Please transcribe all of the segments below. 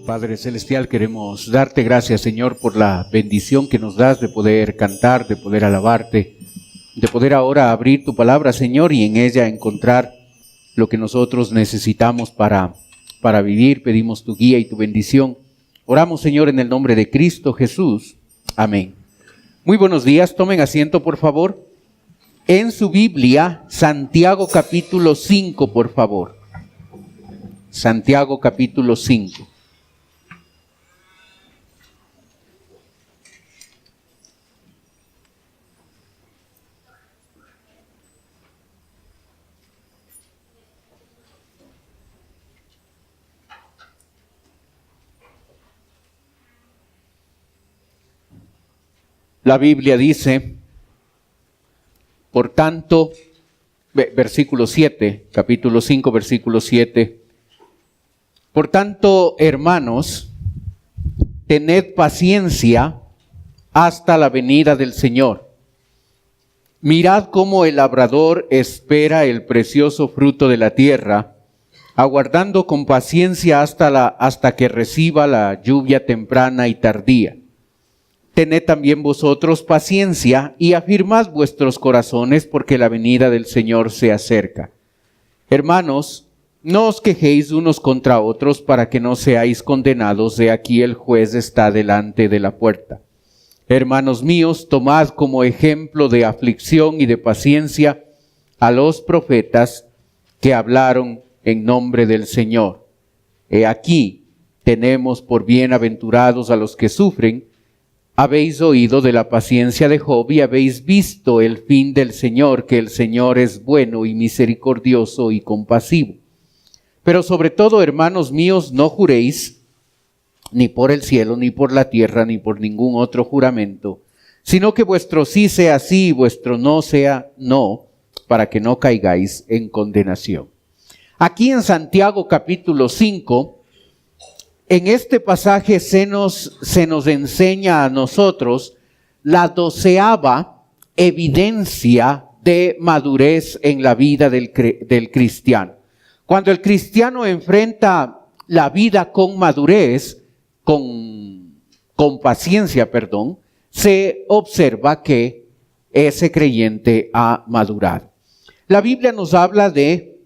Padre Celestial, queremos darte gracias, Señor, por la bendición que nos das de poder cantar, de poder alabarte, de poder ahora abrir tu palabra, Señor, y en ella encontrar lo que nosotros necesitamos para vivir. Pedimos tu guía y tu bendición. Oramos, Señor, en el nombre de Cristo Jesús. Amén. Muy buenos días, tomen asiento, por favor. En su Biblia, Santiago capítulo 5, por favor. Santiago capítulo 5. La Biblia dice, por tanto, versículo 7, capítulo 5, versículo 7, por tanto, hermanos, tened paciencia hasta la venida del Señor. Mirad cómo el labrador espera el precioso fruto de la tierra, aguardando con paciencia hasta que reciba la lluvia temprana y tardía. Tened también vosotros paciencia y afirmad vuestros corazones, porque la venida del Señor se acerca. Hermanos, no os quejéis unos contra otros para que no seáis condenados. He aquí el juez está delante de la puerta. Hermanos míos, tomad como ejemplo de aflicción y de paciencia a los profetas que hablaron en nombre del Señor. He aquí tenemos por bienaventurados a los que sufren. Habéis oído de la paciencia de Job y habéis visto el fin del Señor, que el Señor es bueno y misericordioso y compasivo. Pero sobre todo, hermanos míos, no juréis ni por el cielo, ni por la tierra, ni por ningún otro juramento, sino que vuestro sí sea sí y vuestro no sea no, para que no caigáis en condenación. Aquí en Santiago capítulo 5, en este pasaje se nos enseña a nosotros la 12ª evidencia de madurez en la vida del cristiano. Cuando el cristiano enfrenta la vida con madurez, con paciencia, se observa que ese creyente ha madurado. La Biblia nos habla de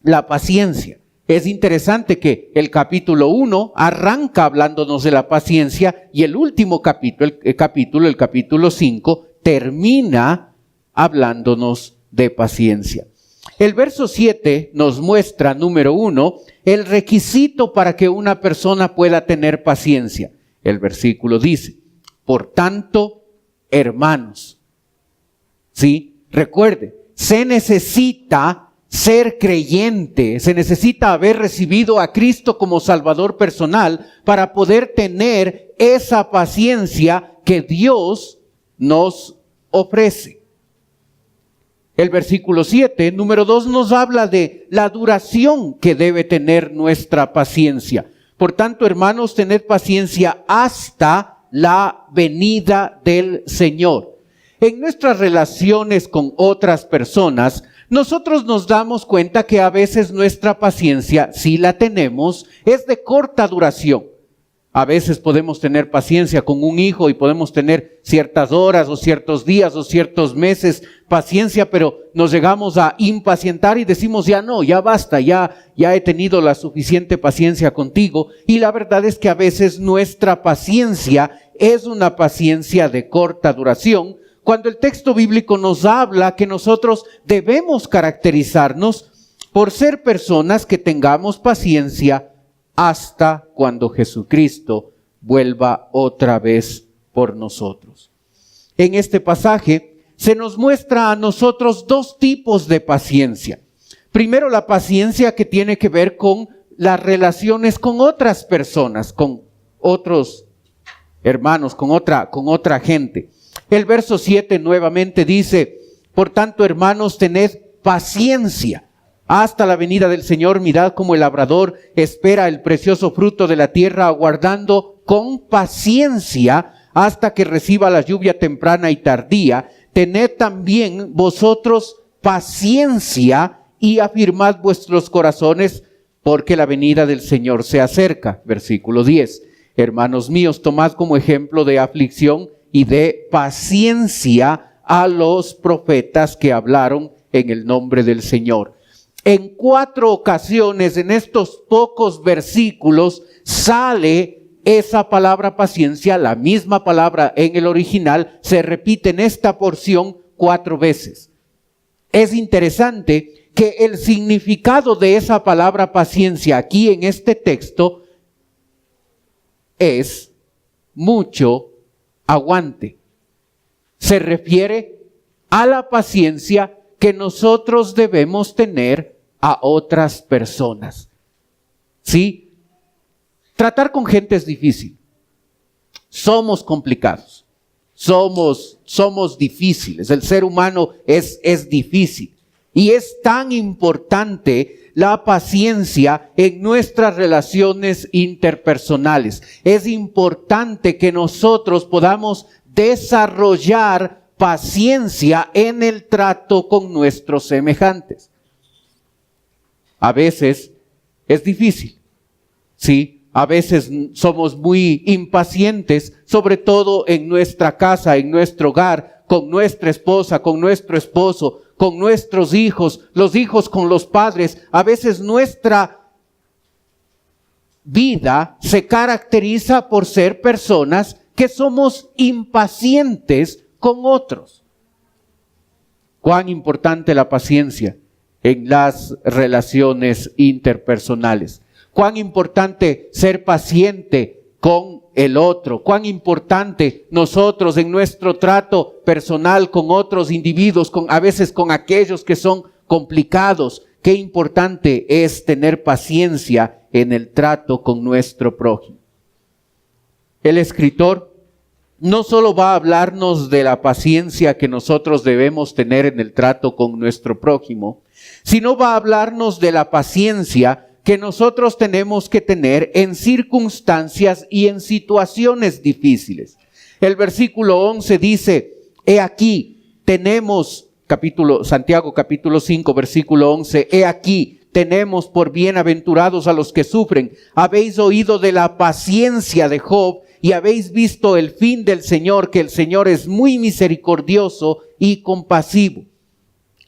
la paciencia. Es interesante que el capítulo 1 arranca hablándonos de la paciencia y el último capítulo, el capítulo 5, termina hablándonos de paciencia. El verso 7 nos muestra, número 1, el requisito para que una persona pueda tener paciencia. El versículo dice, por tanto, hermanos. ¿Sí? Recuerde, se necesita ser creyente, se necesita haber recibido a Cristo como Salvador personal para poder tener esa paciencia que Dios nos ofrece. El versículo 7, número 2, nos habla de la duración que debe tener nuestra paciencia. Por tanto, hermanos, tened paciencia hasta la venida del Señor. En nuestras relaciones con otras personas, nosotros nos damos cuenta que a veces nuestra paciencia, si la tenemos, es de corta duración. A veces podemos tener paciencia con un hijo y podemos tener ciertas horas o ciertos días o ciertos meses paciencia, pero nos llegamos a impacientar y decimos ya no, ya basta, ya he tenido la suficiente paciencia contigo. Y la verdad es que a veces nuestra paciencia es una paciencia de corta duración, cuando el texto bíblico nos habla que nosotros debemos caracterizarnos por ser personas que tengamos paciencia hasta cuando Jesucristo vuelva otra vez por nosotros. En este pasaje se nos muestra a nosotros dos tipos de paciencia. Primero, la paciencia que tiene que ver con las relaciones con otras personas, con otros hermanos, con otra gente. El verso 7 nuevamente dice, por tanto, hermanos, tened paciencia hasta la venida del Señor. Mirad cómo el labrador espera el precioso fruto de la tierra, aguardando con paciencia hasta que reciba la lluvia temprana y tardía. Tened también vosotros paciencia y afirmad vuestros corazones, porque la venida del Señor se acerca. Versículo 10. Hermanos míos, tomad como ejemplo de aflicción y de paciencia a los profetas que hablaron en el nombre del Señor. En 4 ocasiones, en estos pocos versículos, sale esa palabra paciencia, la misma palabra en el original, se repite en esta porción 4 veces. Es interesante que el significado de esa palabra paciencia aquí en este texto es mucho aguante. Se refiere a la paciencia que nosotros debemos tener a otras personas. ¿Sí? Tratar con gente es difícil. Somos complicados. Somos difíciles. El ser humano es difícil. Y es tan importante la paciencia en nuestras relaciones interpersonales. Es importante que nosotros podamos desarrollar paciencia en el trato con nuestros semejantes. A veces es difícil, ¿sí? A veces somos muy impacientes, sobre todo en nuestra casa, en nuestro hogar, con nuestra esposa, con nuestro esposo, con nuestros hijos, los hijos con los padres. A veces nuestra vida se caracteriza por ser personas que somos impacientes con otros. Cuán importante la paciencia en las relaciones interpersonales. Cuán importante ser paciente con el otro. Cuán importante nosotros en nuestro trato personal con otros individuos, a veces con aquellos que son complicados. Qué importante es tener paciencia en el trato con nuestro prójimo. El escritor no solo va a hablarnos de la paciencia que nosotros debemos tener en el trato con nuestro prójimo, sino va a hablarnos de la paciencia que nosotros tenemos que tener en circunstancias y en situaciones difíciles. El versículo 11 dice, he aquí tenemos, Santiago capítulo 5, versículo 11, he aquí tenemos por bienaventurados a los que sufren. Habéis oído de la paciencia de Job y habéis visto el fin del Señor, que el Señor es muy misericordioso y compasivo.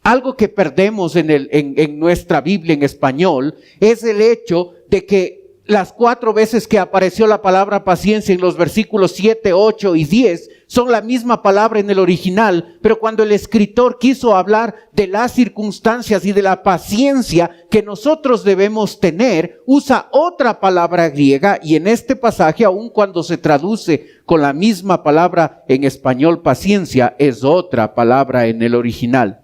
Algo que perdemos en nuestra Biblia en español es el hecho de que las 4 veces que apareció la palabra paciencia en los versículos 7, 8 y 10 son la misma palabra en el original, pero cuando el escritor quiso hablar de las circunstancias y de la paciencia que nosotros debemos tener, usa otra palabra griega, y en este pasaje, aun cuando se traduce con la misma palabra en español paciencia, es otra palabra en el original.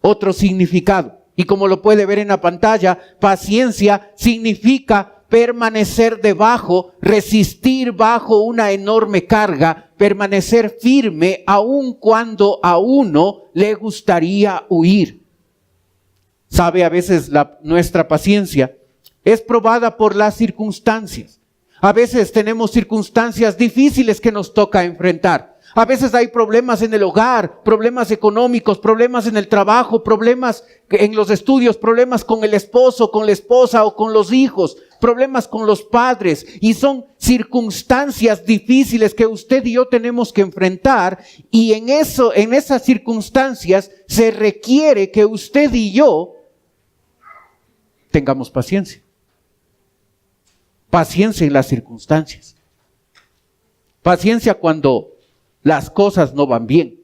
Otro significado. Y como lo puede ver en la pantalla, paciencia significa permanecer debajo, resistir bajo una enorme carga, permanecer firme aun cuando a uno le gustaría huir. Sabe, a veces nuestra paciencia es probada por las circunstancias. A veces tenemos circunstancias difíciles que nos toca enfrentar. A veces hay problemas en el hogar, problemas económicos, problemas en el trabajo, problemas en los estudios, problemas con el esposo, con la esposa o con los hijos, problemas con los padres. Y son circunstancias difíciles que usted y yo tenemos que enfrentar. Y en esas circunstancias se requiere que usted y yo tengamos paciencia. Paciencia en las circunstancias. Paciencia cuando las cosas no van bien.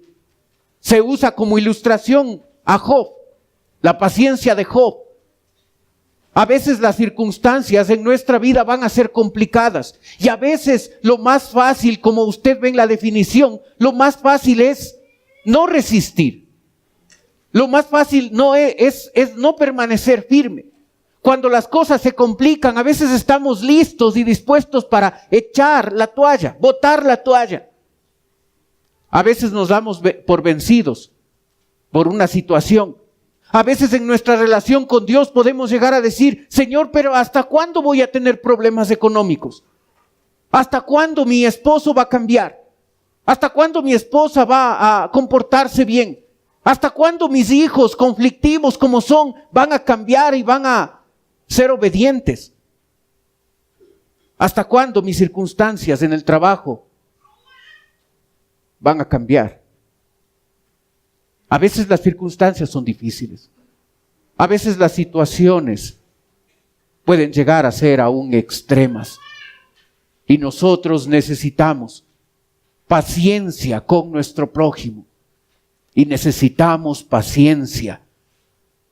Se usa como ilustración a Job, la paciencia de Job. A veces las circunstancias en nuestra vida van a ser complicadas y a veces lo más fácil, como usted ve en la definición, lo más fácil es no resistir. Lo más fácil no es no permanecer firme. Cuando las cosas se complican, a veces estamos listos y dispuestos para echar la toalla, botar la toalla. A veces nos damos por vencidos por una situación. A veces en nuestra relación con Dios podemos llegar a decir, Señor, pero ¿hasta cuándo voy a tener problemas económicos? ¿Hasta cuándo mi esposo va a cambiar? ¿Hasta cuándo mi esposa va a comportarse bien? ¿Hasta cuándo mis hijos conflictivos como son van a cambiar y van a ser obedientes. ¿Hasta cuándo mis circunstancias en el trabajo van a cambiar? A veces las circunstancias son difíciles. A veces las situaciones pueden llegar a ser aún extremas. Y nosotros necesitamos paciencia con nuestro prójimo. Y necesitamos paciencia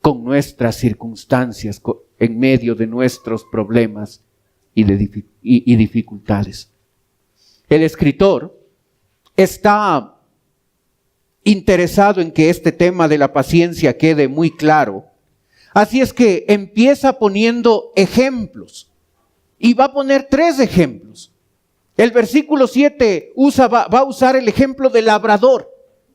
con nuestras circunstancias, en medio de nuestros problemas y dificultades. El escritor está interesado en que este tema de la paciencia quede muy claro. Así es que empieza poniendo ejemplos. Y va a poner 3 ejemplos. El versículo 7 va a usar el ejemplo del labrador.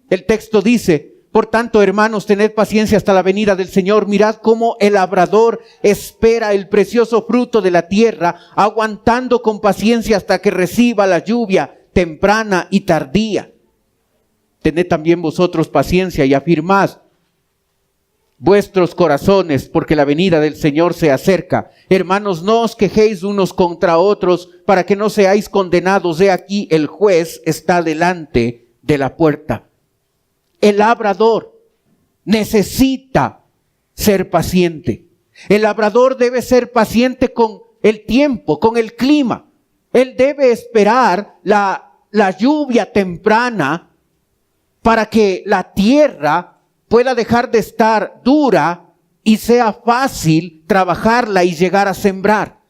El texto dice: por tanto, hermanos, tened paciencia hasta la venida del Señor. Mirad cómo el labrador espera el precioso fruto de la tierra, aguantando con paciencia hasta que reciba la lluvia temprana y tardía. Tened también vosotros paciencia y afirmad vuestros corazones, porque la venida del Señor se acerca. Hermanos, no os quejéis unos contra otros, para que no seáis condenados. He aquí, el juez está delante de la puerta. El labrador necesita ser paciente. El labrador debe ser paciente con el tiempo, con el clima. Él debe esperar la lluvia temprana para que la tierra pueda dejar de estar dura y sea fácil trabajarla y llegar a sembrar.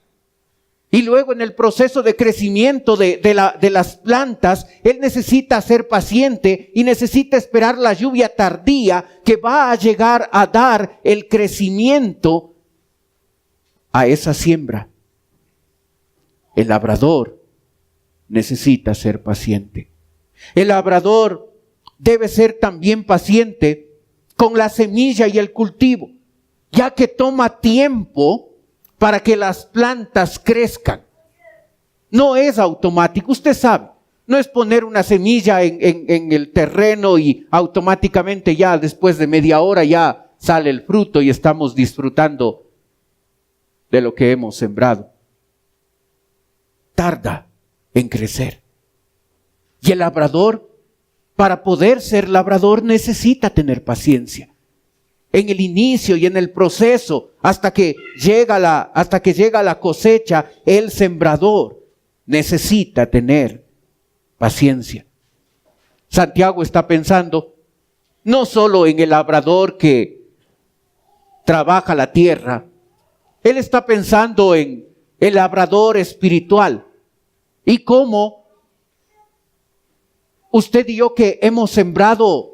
Y luego en el proceso de crecimiento de las plantas, él necesita ser paciente y necesita esperar la lluvia tardía que va a llegar a dar el crecimiento a esa siembra. El labrador necesita ser paciente. El labrador debe ser también paciente con la semilla y el cultivo, ya que toma tiempo para que las plantas crezcan. No es automático, usted sabe. No es poner una semilla en el terreno y automáticamente ya después de media hora ya sale el fruto y estamos disfrutando de lo que hemos sembrado. Tarda en crecer. Y el labrador, para poder ser labrador, necesita tener paciencia. En el inicio y en el proceso, hasta que llega la cosecha, el sembrador necesita tener paciencia. Santiago está pensando no solo en el labrador que trabaja la tierra, él está pensando en el labrador espiritual y cómo usted y yo, que hemos sembrado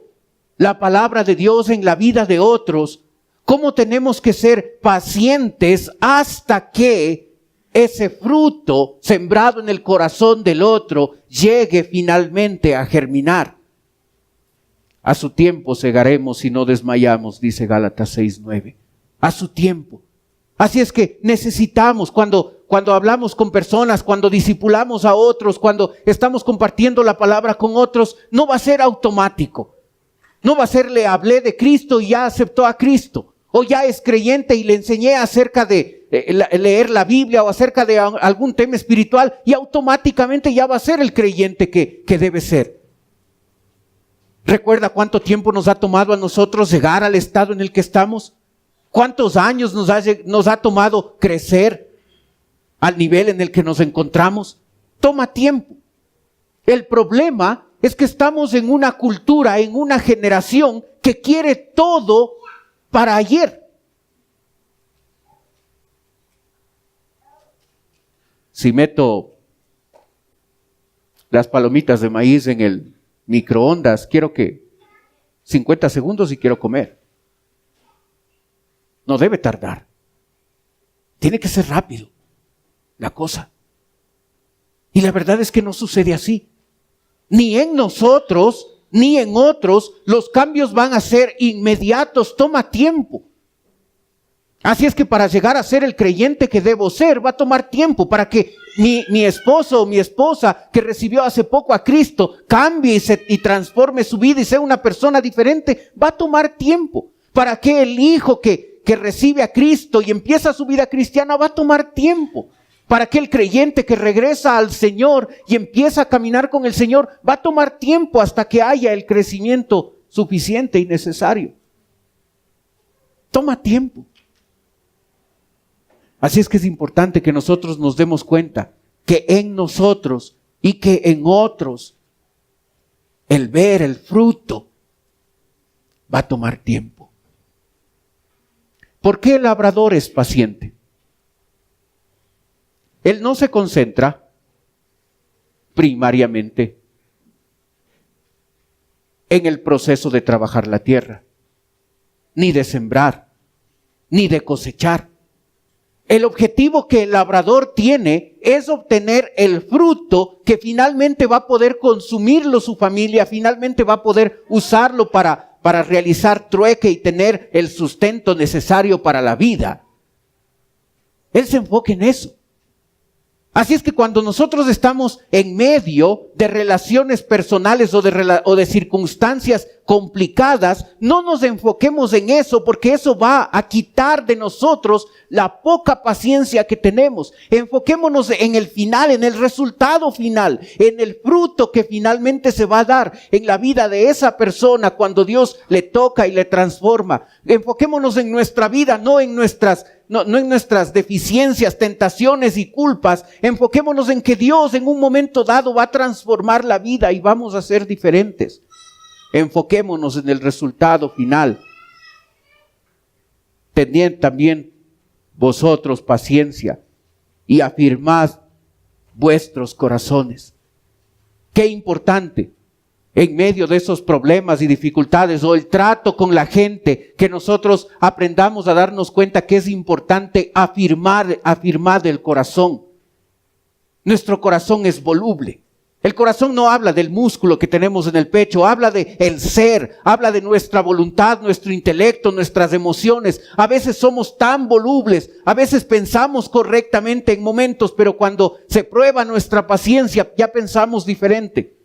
la palabra de Dios en la vida de otros, cómo tenemos que ser pacientes hasta que ese fruto sembrado en el corazón del otro llegue finalmente a germinar. A su tiempo segaremos y no desmayamos, dice Gálatas 6:9. A su tiempo. Así es que necesitamos, cuando hablamos con personas, cuando discipulamos a otros, cuando estamos compartiendo la palabra con otros, no va a ser automático. No va a ser: le hablé de Cristo y ya aceptó a Cristo. O ya es creyente y le enseñé acerca de leer la Biblia o acerca de algún tema espiritual y automáticamente ya va a ser el creyente que debe ser. ¿Recuerda cuánto tiempo nos ha tomado a nosotros llegar al estado en el que estamos? ¿Cuántos años nos ha tomado crecer al nivel en el que nos encontramos? Toma tiempo. El problema es que estamos en una cultura, en una generación que quiere todo para ayer. Si meto las palomitas de maíz en el microondas, quiero que 50 segundos y quiero comer. No debe tardar. Tiene que ser rápido la cosa. Y la verdad es que no sucede así. Ni en nosotros, ni en otros, los cambios van a ser inmediatos, toma tiempo. Así es que para llegar a ser el creyente que debo ser, va a tomar tiempo. Para que mi esposo o mi esposa que recibió hace poco a Cristo cambie y transforme su vida y sea una persona diferente, va a tomar tiempo. Para que el hijo que que recibe a Cristo y empieza su vida cristiana, va a tomar tiempo. Para aquel creyente que regresa al Señor y empieza a caminar con el Señor, va a tomar tiempo hasta que haya el crecimiento suficiente y necesario. Toma tiempo. Así es que es importante que nosotros nos demos cuenta que en nosotros y que en otros el ver el fruto va a tomar tiempo. ¿Por qué el labrador es paciente? Él no se concentra primariamente en el proceso de trabajar la tierra, ni de sembrar, ni de cosechar. El objetivo que el labrador tiene es obtener el fruto que finalmente va a poder consumirlo su familia, finalmente va a poder usarlo para realizar trueque y tener el sustento necesario para la vida. Él se enfoca en eso. Así es que cuando nosotros estamos en medio de relaciones personales o de circunstancias complicadas, no nos enfoquemos en eso, porque eso va a quitar de nosotros la poca paciencia que tenemos. Enfoquémonos en el final, en el resultado final, en el fruto que finalmente se va a dar en la vida de esa persona cuando Dios le toca y le transforma. Enfoquémonos en nuestra vida, no en nuestras deficiencias, tentaciones y culpas. Enfoquémonos en que Dios en un momento dado va a transformar la vida y vamos a ser diferentes. Enfoquémonos en el resultado final. Tened también vosotros paciencia y afirmad vuestros corazones. Qué importante en medio de esos problemas y dificultades o el trato con la gente, que nosotros aprendamos a darnos cuenta que es importante afirmar el corazón. Nuestro corazón es voluble. El corazón no habla del músculo que tenemos en el pecho, habla de el ser, habla de nuestra voluntad, nuestro intelecto, nuestras emociones. A veces somos tan volubles, a veces pensamos correctamente en momentos, pero cuando se prueba nuestra paciencia ya pensamos diferente.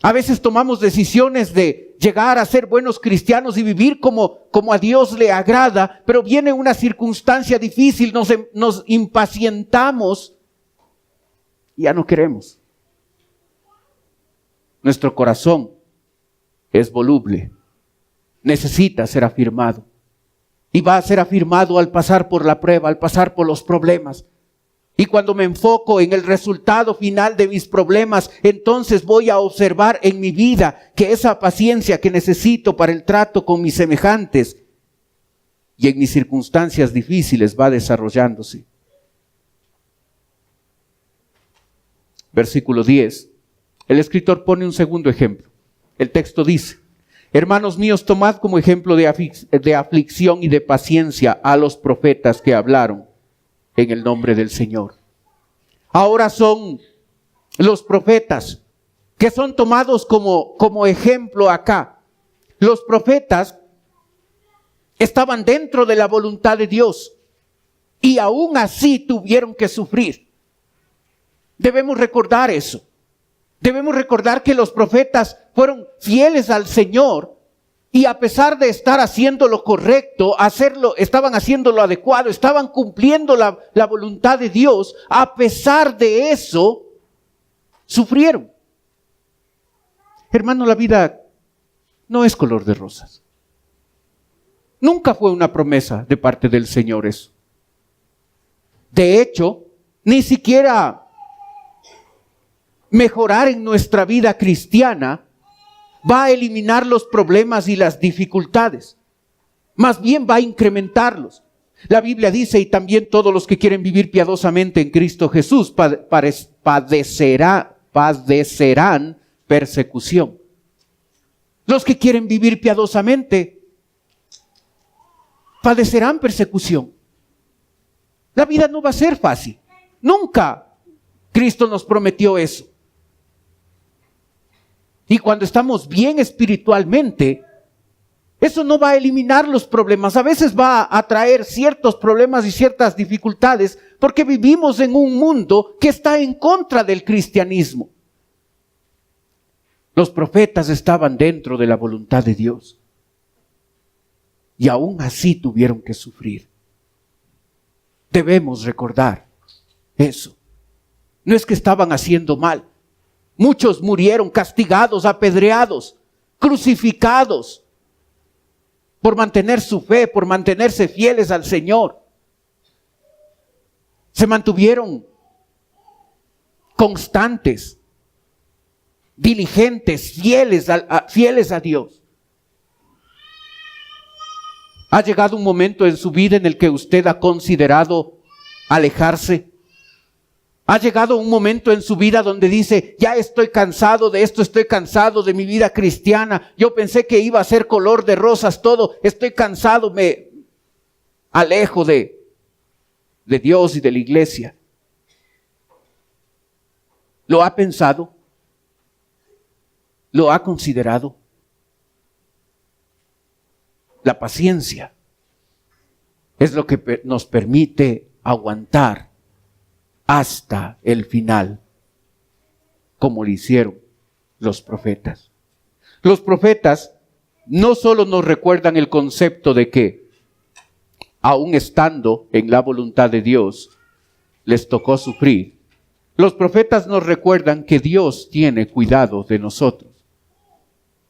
A veces tomamos decisiones de llegar a ser buenos cristianos y vivir como a Dios le agrada, pero viene una circunstancia difícil, nos impacientamos y ya no queremos. Nuestro corazón es voluble, necesita ser afirmado. Y va a ser afirmado al pasar por la prueba, al pasar por los problemas. Y cuando me enfoco en el resultado final de mis problemas, entonces voy a observar en mi vida que esa paciencia que necesito para el trato con mis semejantes y en mis circunstancias difíciles va desarrollándose. Versículo 10. El escritor pone un segundo ejemplo. El texto dice: hermanos míos, tomad como ejemplo de aflicción y de paciencia a los profetas que hablaron en el nombre del Señor. Ahora son los profetas que son tomados como ejemplo acá. Los profetas estaban dentro de la voluntad de Dios y aún así tuvieron que sufrir. Debemos recordar eso. Debemos recordar que los profetas fueron fieles al Señor y a pesar de estar haciendo lo correcto, estaban haciendo lo adecuado, estaban cumpliendo la voluntad de Dios. A pesar de eso, sufrieron. Hermano, la vida no es color de rosas. Nunca fue una promesa de parte del Señor eso. De hecho, ni siquiera mejorar en nuestra vida cristiana va a eliminar los problemas y las dificultades. Más bien va a incrementarlos. La Biblia dice, y también todos los que quieren vivir piadosamente en Cristo Jesús padecerán persecución. Los que quieren vivir piadosamente padecerán persecución. La vida no va a ser fácil. Nunca Cristo nos prometió eso. Y cuando estamos bien espiritualmente, eso no va a eliminar los problemas. A veces va a traer ciertos problemas y ciertas dificultades porque vivimos en un mundo que está en contra del cristianismo. Los profetas estaban dentro de la voluntad de Dios. y aún así tuvieron que sufrir. Debemos recordar eso. No es que estaban haciendo mal. Muchos murieron castigados, apedreados, crucificados por mantener su fe, por mantenerse fieles al Señor. Se mantuvieron constantes, diligentes, fieles a Dios. ¿Ha llegado un momento en su vida en el que usted ha considerado alejarse? ¿Ha llegado un momento en su vida donde dice, ya estoy cansado de esto, estoy cansado de mi vida cristiana, yo pensé que iba a ser color de rosas todo, estoy cansado, me alejo de Dios y de la iglesia? ¿Lo ha pensado? ¿Lo ha considerado? La paciencia es lo que nos permite aguantar hasta el final, como lo hicieron los profetas. Los profetas no solo nos recuerdan el concepto de que, aun estando en la voluntad de Dios, les tocó sufrir. Los profetas nos recuerdan que Dios tiene cuidado de nosotros.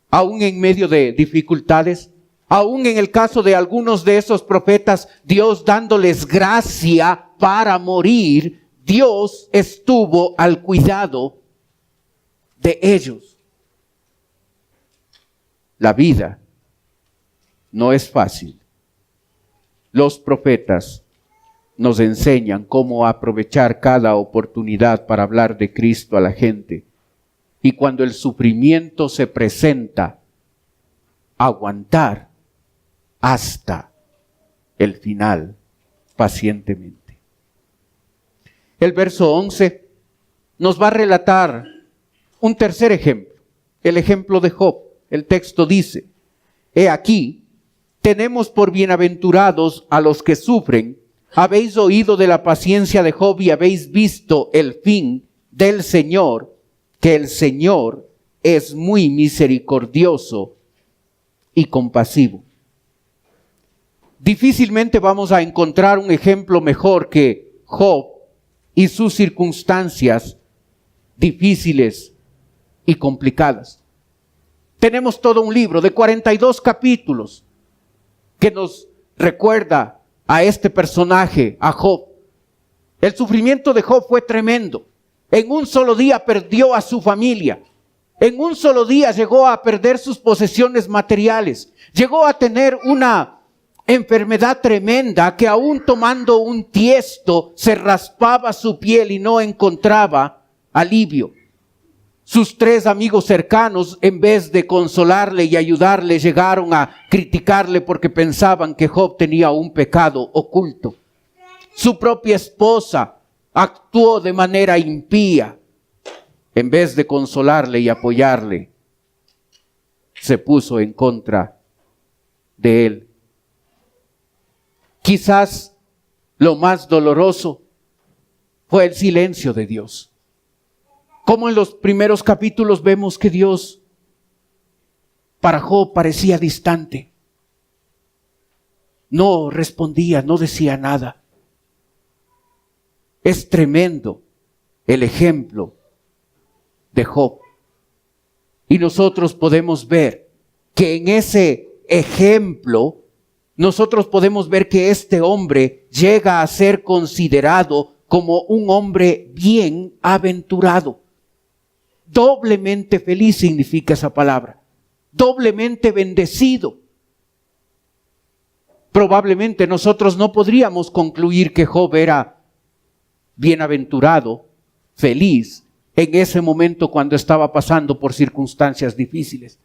Aun en medio de dificultades, aun en el caso de algunos de esos profetas, Dios dándoles gracia para morir, Dios estuvo al cuidado de ellos. La vida no es fácil. Los profetas nos enseñan cómo aprovechar cada oportunidad para hablar de Cristo a la gente. Y cuando el sufrimiento se presenta, aguantar hasta el final pacientemente. El verso 11 nos va a relatar un tercer ejemplo, el ejemplo de Job. El texto dice, he aquí, tenemos por bienaventurados a los que sufren. Habéis oído de la paciencia de Job y habéis visto el fin del Señor, que el Señor es muy misericordioso y compasivo. Difícilmente vamos a encontrar un ejemplo mejor que Job y sus circunstancias difíciles y complicadas. Tenemos todo un libro de 42 capítulos que nos recuerda a este personaje, a Job. El sufrimiento de Job fue tremendo. En un solo día perdió a su familia. En un solo día llegó a perder sus posesiones materiales. Llegó a tener una enfermedad tremenda que aún tomando un tiesto se raspaba su piel y no encontraba alivio. Sus 3 amigos cercanos, en vez de consolarle y ayudarle, llegaron a criticarle porque pensaban que Job tenía un pecado oculto. Su propia esposa actuó de manera impía. En vez de consolarle y apoyarle, se puso en contra de él. Quizás lo más doloroso fue el silencio de Dios. Como en los primeros capítulos vemos que Dios para Job parecía distante. No respondía, no decía nada. Es tremendo el ejemplo de Job. Y nosotros podemos ver que en ese ejemplo nosotros podemos ver que este hombre llega a ser considerado como un hombre bienaventurado. Doblemente feliz significa esa palabra. Doblemente bendecido. Probablemente nosotros no podríamos concluir que Job era bienaventurado, feliz, en ese momento cuando estaba pasando por circunstancias difíciles.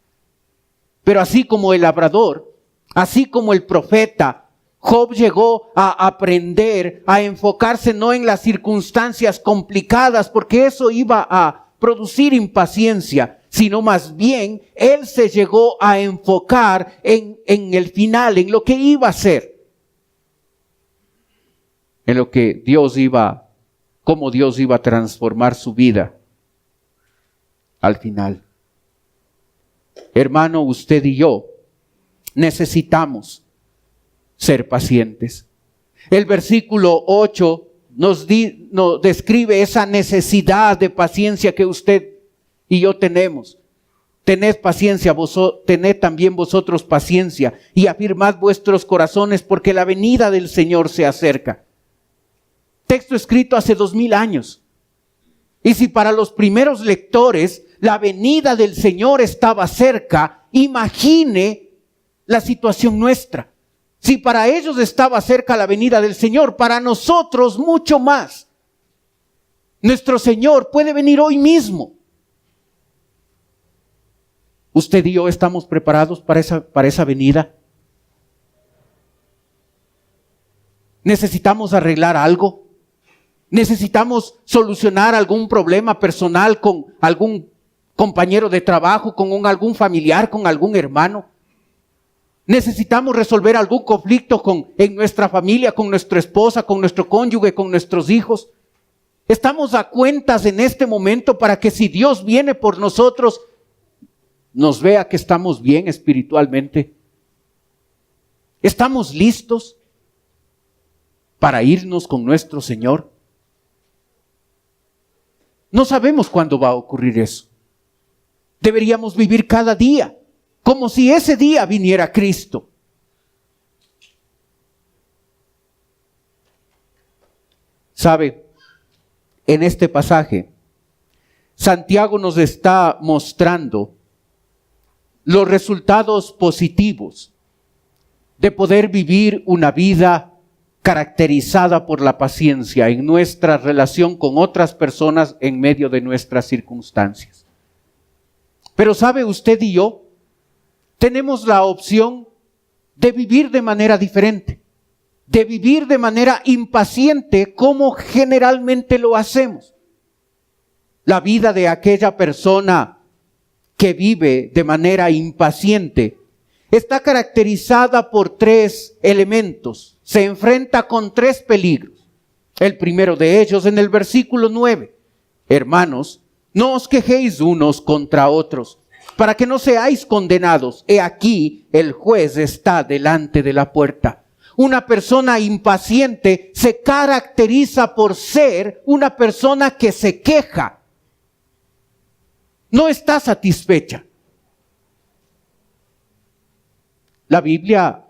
Pero así como el labrador, así como el profeta, Job llegó a aprender a enfocarse no en las circunstancias complicadas, porque eso iba a producir impaciencia, sino más bien él se llegó a enfocar en el final, en lo que iba a ser, en lo que cómo Dios iba a transformar su vida al final. Hermano, usted y yo necesitamos ser pacientes. El versículo 8 nos describe esa necesidad de paciencia que usted y yo tenemos. Tened paciencia, tened también vosotros paciencia y afirmad vuestros corazones porque la venida del Señor se acerca. Texto escrito hace 2000 años. Y si para los primeros lectores la venida del Señor estaba cerca, imagine la situación nuestra. Si para ellos estaba cerca la venida del Señor, para nosotros mucho más. Nuestro Señor puede venir hoy mismo. ¿Usted y yo estamos preparados para esa venida? ¿Necesitamos arreglar algo? ¿Necesitamos solucionar algún problema personal con algún compañero de trabajo, con algún familiar, con algún hermano? ¿Necesitamos resolver algún conflicto en nuestra familia, con nuestra esposa, con nuestro cónyuge, con nuestros hijos? ¿Estamos a cuentas en este momento para que si Dios viene por nosotros, nos vea que estamos bien espiritualmente? ¿Estamos listos para irnos con nuestro Señor? No sabemos cuándo va a ocurrir eso. Deberíamos vivir cada día como si ese día viniera Cristo. ¿Sabe? En este pasaje, Santiago nos está mostrando los resultados positivos de poder vivir una vida caracterizada por la paciencia en nuestra relación con otras personas en medio de nuestras circunstancias. Pero ¿sabe usted y yo? Tenemos la opción de vivir de manera diferente, de vivir de manera impaciente como generalmente lo hacemos. La vida de aquella persona que vive de manera impaciente está caracterizada por 3 elementos. Se enfrenta con 3 peligros. El primero de ellos en el versículo 9. Hermanos, no os quejéis unos contra otros, para que no seáis condenados. He aquí, el juez está delante de la puerta. Una persona impaciente se caracteriza por ser una persona que se queja. No está satisfecha. La Biblia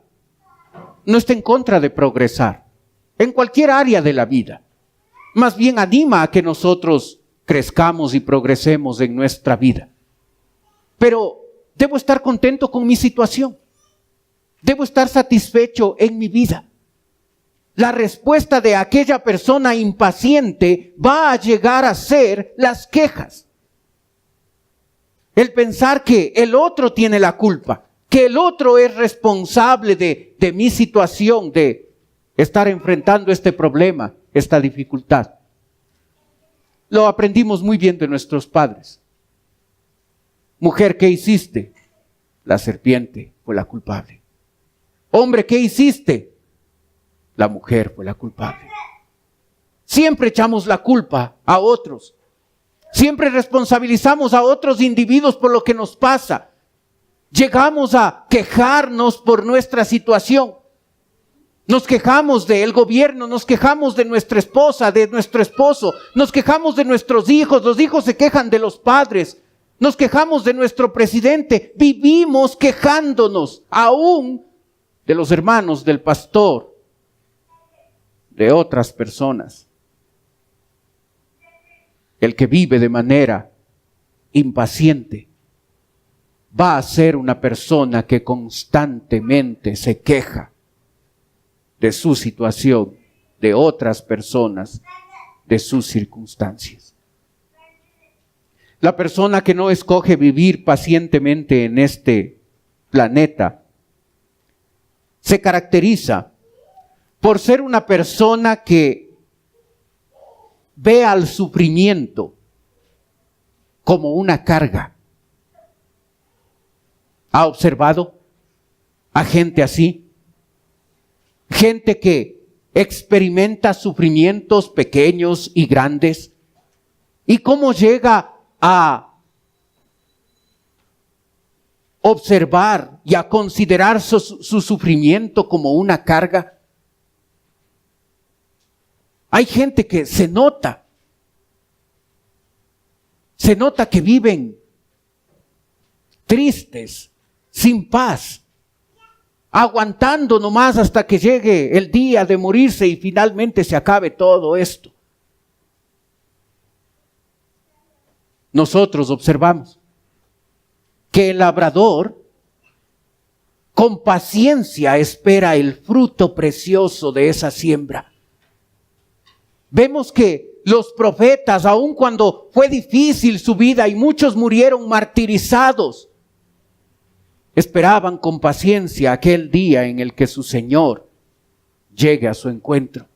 no está en contra de progresar en cualquier área de la vida. Más bien anima a que nosotros crezcamos y progresemos en nuestra vida. Pero debo estar contento con mi situación. Debo estar satisfecho en mi vida. La respuesta de aquella persona impaciente va a llegar a ser las quejas. El pensar que el otro tiene la culpa, que el otro es responsable de mi situación, de estar enfrentando este problema, esta dificultad. Lo aprendimos muy bien de nuestros padres. Mujer, ¿qué hiciste? La serpiente fue la culpable. Hombre, ¿qué hiciste? La mujer fue la culpable. Siempre echamos la culpa a otros. Siempre responsabilizamos a otros individuos por lo que nos pasa. Llegamos a quejarnos por nuestra situación. Nos quejamos del gobierno, nos quejamos de nuestra esposa, de nuestro esposo, nos quejamos de nuestros hijos, los hijos se quejan de los padres, nos quejamos de nuestro presidente, vivimos quejándonos aún de los hermanos, del pastor, de otras personas. El que vive de manera impaciente va a ser una persona que constantemente se queja de su situación, de otras personas, de sus circunstancias. La persona que no escoge vivir pacientemente en este planeta se caracteriza por ser una persona que ve al sufrimiento como una carga. ¿Ha observado a gente así? Gente que experimenta sufrimientos pequeños y grandes. ¿Y cómo llega a observar y a considerar su sufrimiento como una carga? Hay gente que se nota que viven tristes, sin paz, aguantando nomás hasta que llegue el día de morirse y finalmente se acabe todo esto. Nosotros observamos que el labrador con paciencia espera el fruto precioso de esa siembra. Vemos que los profetas, aun cuando fue difícil su vida y muchos murieron martirizados, esperaban con paciencia aquel día en el que su Señor llegue a su encuentro.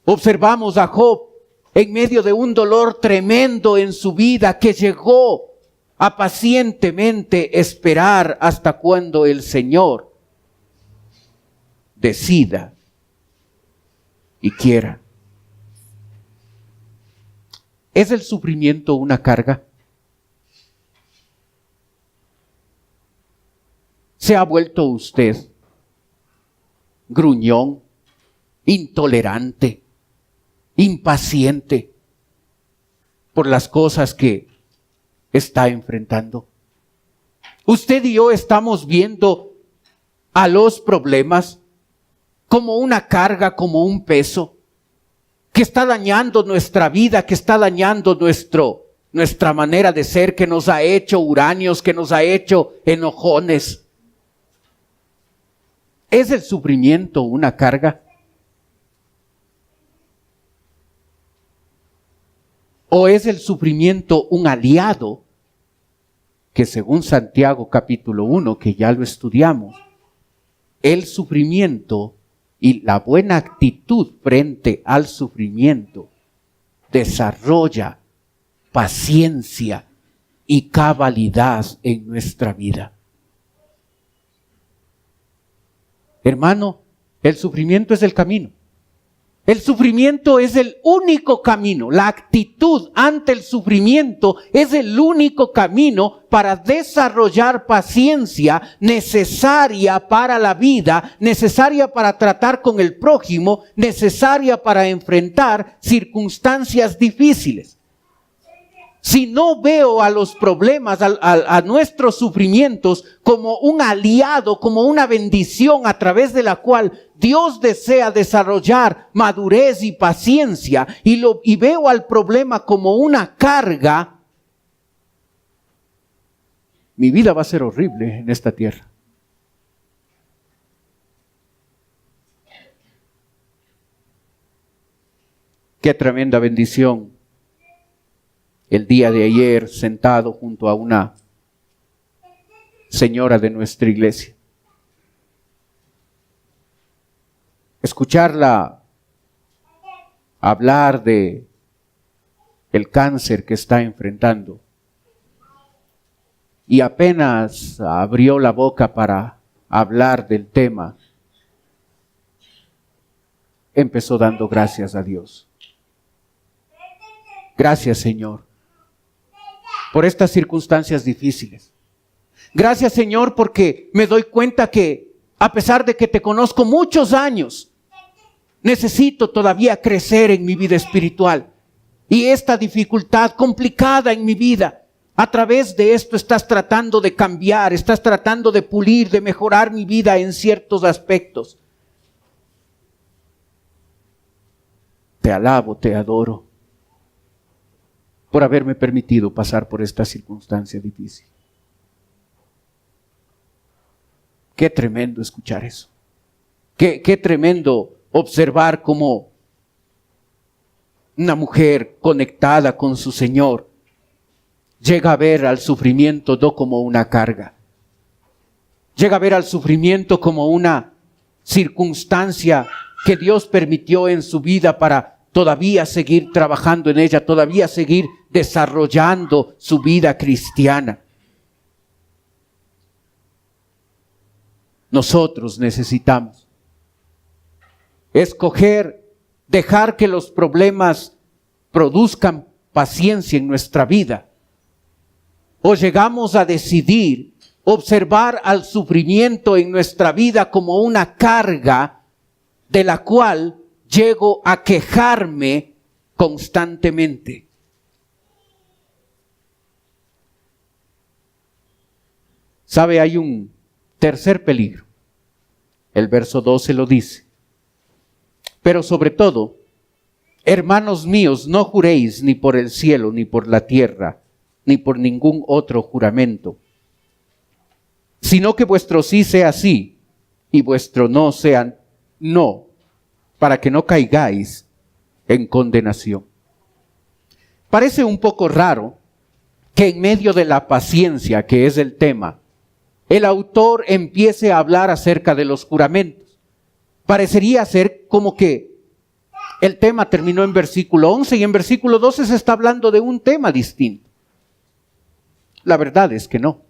Observamos a Job en medio de un dolor tremendo en su vida, que llegó a pacientemente esperar hasta cuando el Señor decida y quiera. ¿Es el sufrimiento una carga? ¿Se ha vuelto usted gruñón, intolerante, impaciente por las cosas que está enfrentando? Usted y yo estamos viendo a los problemas como una carga, como un peso que está dañando nuestra vida, que está dañando nuestra manera de ser, que nos ha hecho huraños, que nos ha hecho enojones. ¿Es el sufrimiento una carga? ¿O es el sufrimiento un aliado que, según Santiago capítulo 1, que ya lo estudiamos, el sufrimiento y la buena actitud frente al sufrimiento desarrolla paciencia y cabalidad en nuestra vida? Hermano, el sufrimiento es el camino. El sufrimiento es el único camino. La actitud ante el sufrimiento es el único camino para desarrollar paciencia necesaria para la vida, necesaria para tratar con el prójimo, necesaria para enfrentar circunstancias difíciles. Si no veo a los problemas, a nuestros sufrimientos como un aliado, como una bendición a través de la cual Dios desea desarrollar madurez y paciencia, y veo al problema como una carga, mi vida va a ser horrible en esta tierra. Qué tremenda bendición. El día de ayer, sentado junto a una señora de nuestra iglesia, escucharla hablar de el cáncer que está enfrentando, y apenas abrió la boca para hablar del tema, empezó dando gracias a Dios. Gracias, Señor, por estas circunstancias difíciles. Gracias, Señor, porque me doy cuenta que a pesar de que te conozco muchos años, necesito todavía crecer en mi vida espiritual. Y esta dificultad complicada en mi vida, a través de esto estás tratando de cambiar, estás tratando de pulir, de mejorar mi vida en ciertos aspectos. Te alabo, te adoro, por haberme permitido pasar por esta circunstancia difícil. Qué tremendo escuchar eso. Qué tremendo observar cómo una mujer conectada con su Señor llega a ver al sufrimiento no como una carga. Llega a ver al sufrimiento como una circunstancia que Dios permitió en su vida para todavía seguir trabajando en ella, todavía seguir desarrollando su vida cristiana. Nosotros necesitamos escoger, dejar que los problemas produzcan paciencia en nuestra vida, o llegamos a decidir observar al sufrimiento en nuestra vida como una carga de la cual llego a quejarme constantemente. ¿Sabe? Hay un tercer peligro. El verso 12 lo dice. Pero sobre todo, hermanos míos, no juréis ni por el cielo, ni por la tierra, ni por ningún otro juramento, sino que vuestro sí sea sí, y vuestro no sea no, para que no caigáis en condenación. Parece un poco raro que en medio de la paciencia, que es el tema, el autor empiece a hablar acerca de los juramentos. Parecería ser como que el tema terminó en versículo 11 y en versículo 12 se está hablando de un tema distinto. La verdad es que no.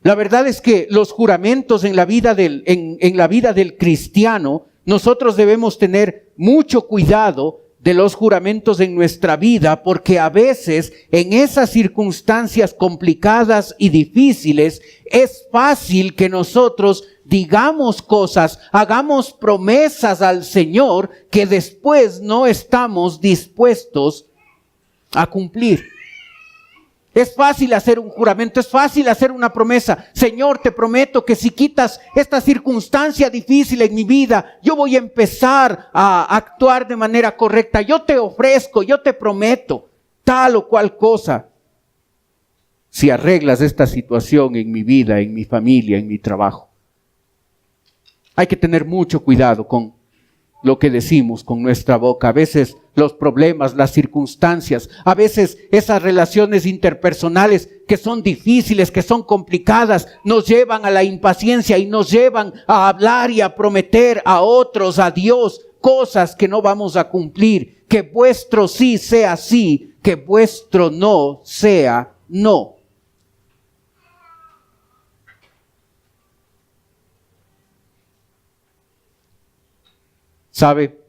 La verdad es que los juramentos en la vida del cristiano, nosotros debemos tener mucho cuidado de los juramentos en nuestra vida, porque a veces en esas circunstancias complicadas y difíciles es fácil que nosotros digamos cosas, hagamos promesas al Señor que después no estamos dispuestos a cumplir. Es fácil hacer un juramento, es fácil hacer una promesa. Señor, te prometo que si quitas esta circunstancia difícil en mi vida, yo voy a empezar a actuar de manera correcta. Yo te ofrezco, yo te prometo tal o cual cosa. Si arreglas esta situación en mi vida, en mi familia, en mi trabajo. Hay que tener mucho cuidado con lo que decimos con nuestra boca. A veces los problemas, las circunstancias, a veces esas relaciones interpersonales que son difíciles, que son complicadas, nos llevan a la impaciencia y nos llevan a hablar y a prometer a otros, a Dios, cosas que no vamos a cumplir. Que vuestro sí sea sí, que vuestro no sea no. ¿Sabe?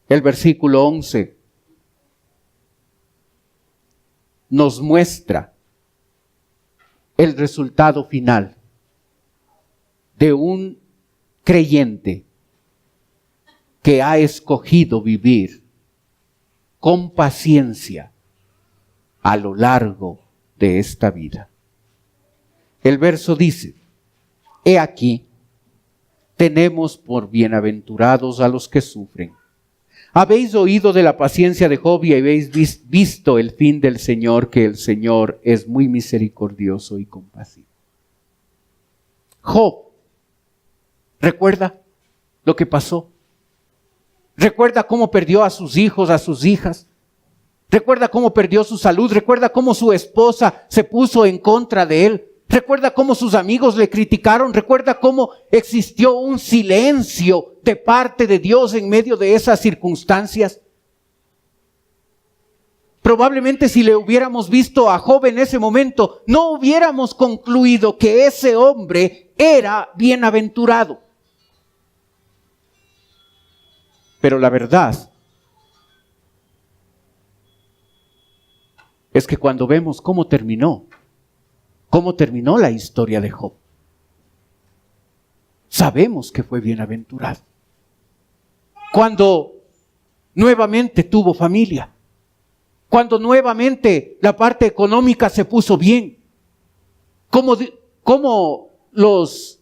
El versículo 11 nos muestra el resultado final de un creyente que ha escogido vivir con paciencia a lo largo de esta vida. El verso dice: he aquí, tenemos por bienaventurados a los que sufren. Habéis oído de la paciencia de Job y habéis visto el fin del Señor, que el Señor es muy misericordioso y compasivo. Job, ¿recuerda lo que pasó? ¿Recuerda cómo perdió a sus hijos, a sus hijas? ¿Recuerda cómo perdió su salud? ¿Recuerda cómo su esposa se puso en contra de él? ¿Recuerda cómo sus amigos le criticaron? ¿Recuerda cómo existió un silencio de parte de Dios en medio de esas circunstancias? Probablemente si le hubiéramos visto a Job en ese momento, no hubiéramos concluido que ese hombre era bienaventurado. Pero la verdad es que cuando vemos cómo terminó la historia de Job, sabemos que fue bienaventurado. Cuando nuevamente tuvo familia, cuando nuevamente la parte económica se puso bien, como los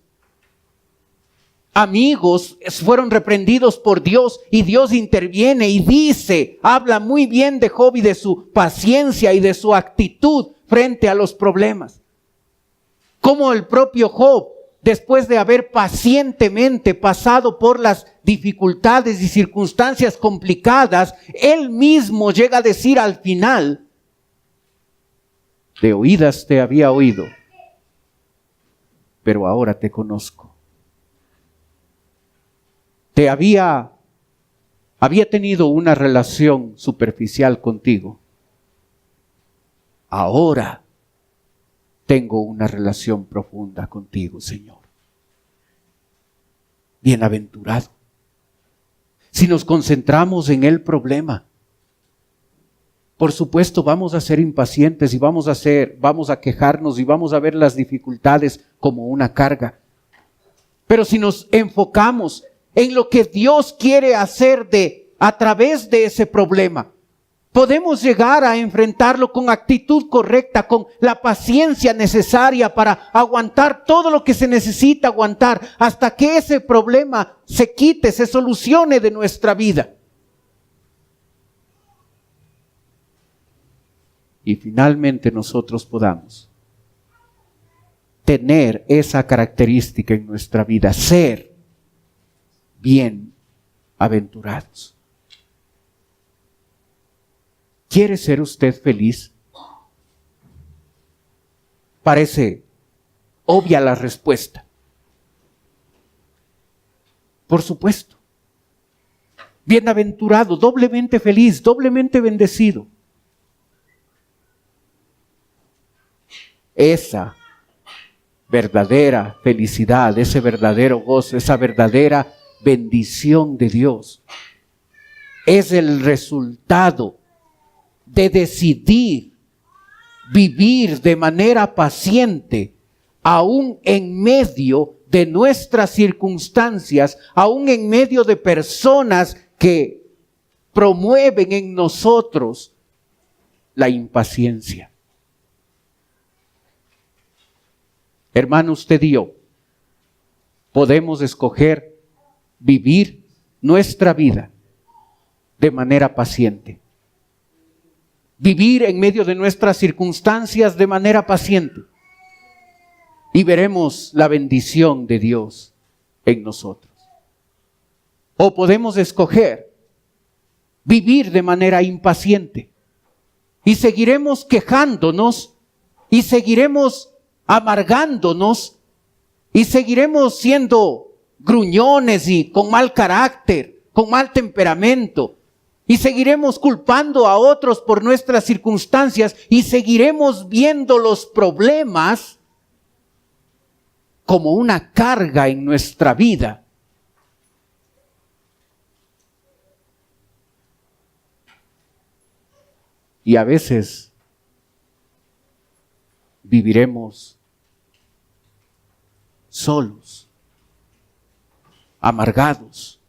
amigos fueron reprendidos por Dios y Dios interviene y dice, habla muy bien de Job y de su paciencia y de su actitud frente a los problemas. Como el propio Job, después de haber pacientemente pasado por las dificultades y circunstancias complicadas, él mismo llega a decir al final: de oídas te había oído, pero ahora te conozco. Había tenido una relación superficial contigo. Ahora tengo una relación profunda contigo, Señor. Bienaventurado. Si nos concentramos en el problema, Por supuesto, vamos a ser impacientes y vamos a quejarnos y vamos a ver las dificultades como una carga. Pero si nos enfocamos en lo que Dios quiere hacer a través de ese problema, podemos llegar a enfrentarlo con actitud correcta, con la paciencia necesaria para aguantar todo lo que se necesita aguantar hasta que ese problema se quite, se solucione de nuestra vida. Y finalmente nosotros podamos tener esa característica en nuestra vida, ser bienaventurados. ¿Quiere ser usted feliz? Parece obvia la respuesta. Por supuesto. Bienaventurado, doblemente feliz, doblemente bendecido. Esa verdadera felicidad, ese verdadero gozo, esa verdadera bendición de Dios es el resultado de decidir vivir de manera paciente, aún en medio de nuestras circunstancias, aún en medio de personas que promueven en nosotros la impaciencia. Hermano, usted y yo podemos escoger vivir nuestra vida de manera paciente. Vivir en medio de nuestras circunstancias de manera paciente. Y veremos la bendición de Dios en nosotros. O podemos escoger vivir de manera impaciente. Y seguiremos quejándonos y seguiremos amargándonos y seguiremos siendo gruñones y con mal carácter, con mal temperamento. Y seguiremos culpando a otros por nuestras circunstancias y seguiremos viendo los problemas como una carga en nuestra vida. Y a veces viviremos solos, amargados,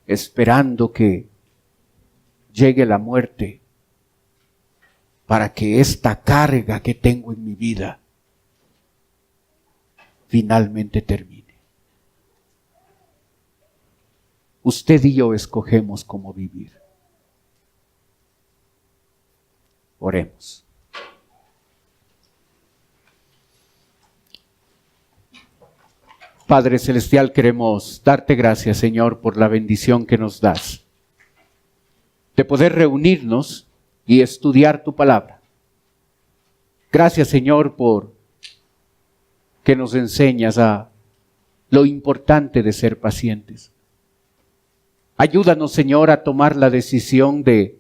esperando que llegue la muerte para que esta carga que tengo en mi vida finalmente termine. Usted y yo escogemos cómo vivir. Oremos. Padre Celestial, queremos darte gracias, Señor, por la bendición que nos das de poder reunirnos y estudiar tu palabra. Gracias, Señor, por que nos enseñas a lo importante de ser pacientes. Ayúdanos, Señor, a tomar la decisión de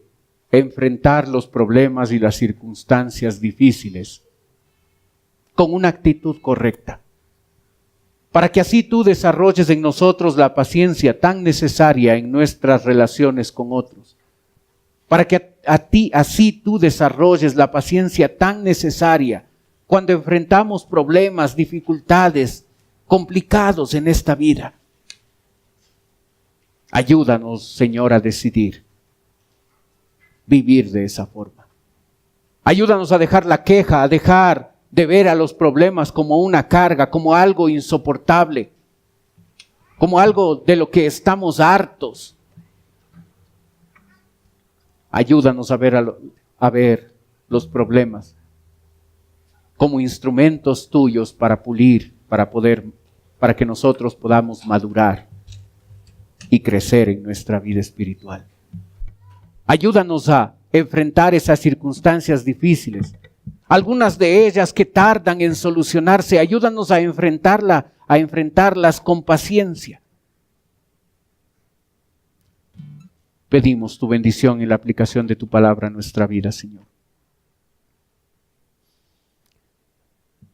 enfrentar los problemas y las circunstancias difíciles con una actitud correcta, para que así tú desarrolles en nosotros la paciencia tan necesaria en nuestras relaciones con otros, para que así tú desarrolles la paciencia tan necesaria cuando enfrentamos problemas, dificultades complicados en esta vida. Ayúdanos, Señor, a decidir vivir de esa forma. Ayúdanos a dejar la queja, a dejar de ver a los problemas como una carga, como algo insoportable, como algo de lo que estamos hartos. Ayúdanos a ver los problemas como instrumentos tuyos para pulir, para que nosotros podamos madurar y crecer en nuestra vida espiritual. Ayúdanos a enfrentar esas circunstancias difíciles, algunas de ellas que tardan en solucionarse. Ayúdanos a enfrentarlas con paciencia. Pedimos tu bendición en la aplicación de tu palabra a nuestra vida, Señor.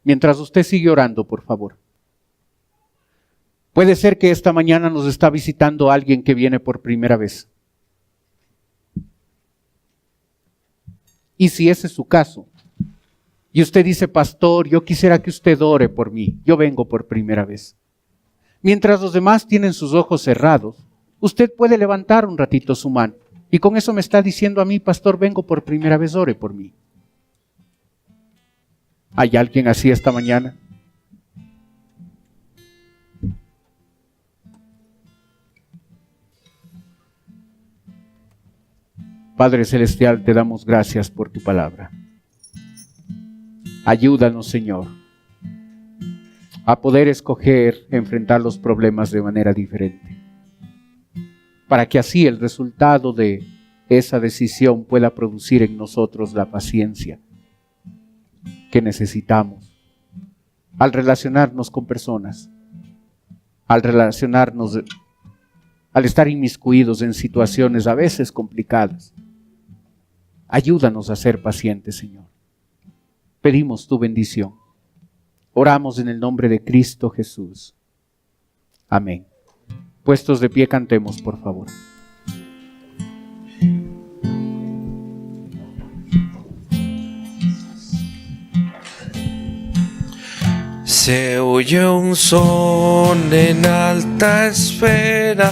Mientras usted sigue orando, por favor. Puede ser que esta mañana nos está visitando alguien que viene por primera vez. Y si ese es su caso, y usted dice, pastor, yo quisiera que usted ore por mí, yo vengo por primera vez. Mientras los demás tienen sus ojos cerrados, usted puede levantar un ratito su mano. Y con eso me está diciendo a mí, pastor, vengo por primera vez, ore por mí. ¿Hay alguien así esta mañana? Padre Celestial, te damos gracias por tu palabra. Ayúdanos, Señor, a poder escoger enfrentar los problemas de manera diferente, para que así el resultado de esa decisión pueda producir en nosotros la paciencia que necesitamos al relacionarnos con personas, al estar inmiscuidos en situaciones a veces complicadas. Ayúdanos a ser pacientes, Señor. Pedimos tu bendición. Oramos en el nombre de Cristo Jesús. Amén. Puestos de pie, cantemos, por favor. Se oye un son en alta esfera,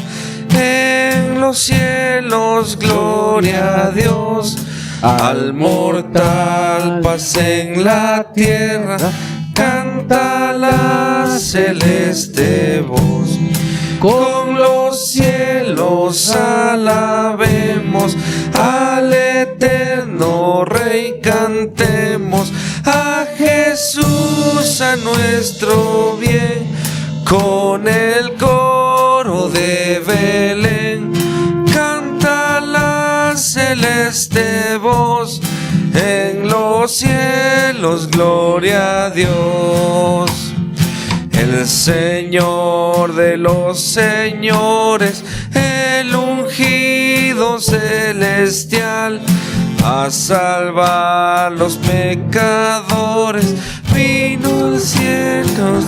en los cielos, gloria a Dios. Al mortal paz en la tierra, canta la celeste voz. Con los cielos alabemos, al eterno Rey cantemos, a Jesús a nuestro bien, con el coro de Belén. Canta la celeste voz, en los cielos, gloria a Dios. El Señor de los señores, el ungido celestial, a salvar los pecadores, vino al cielo.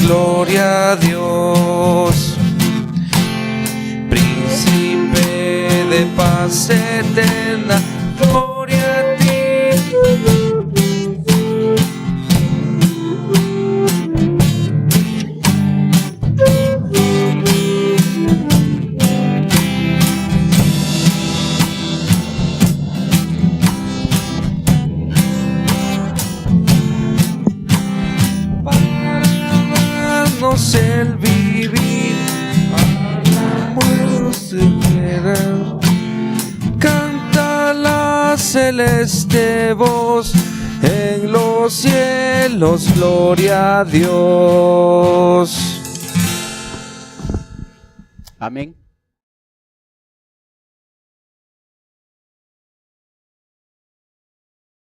Gloria a Dios, príncipe de paz eterna, gloria a ti. El vivir, canta la celeste voz, en los cielos, gloria a Dios. Amén.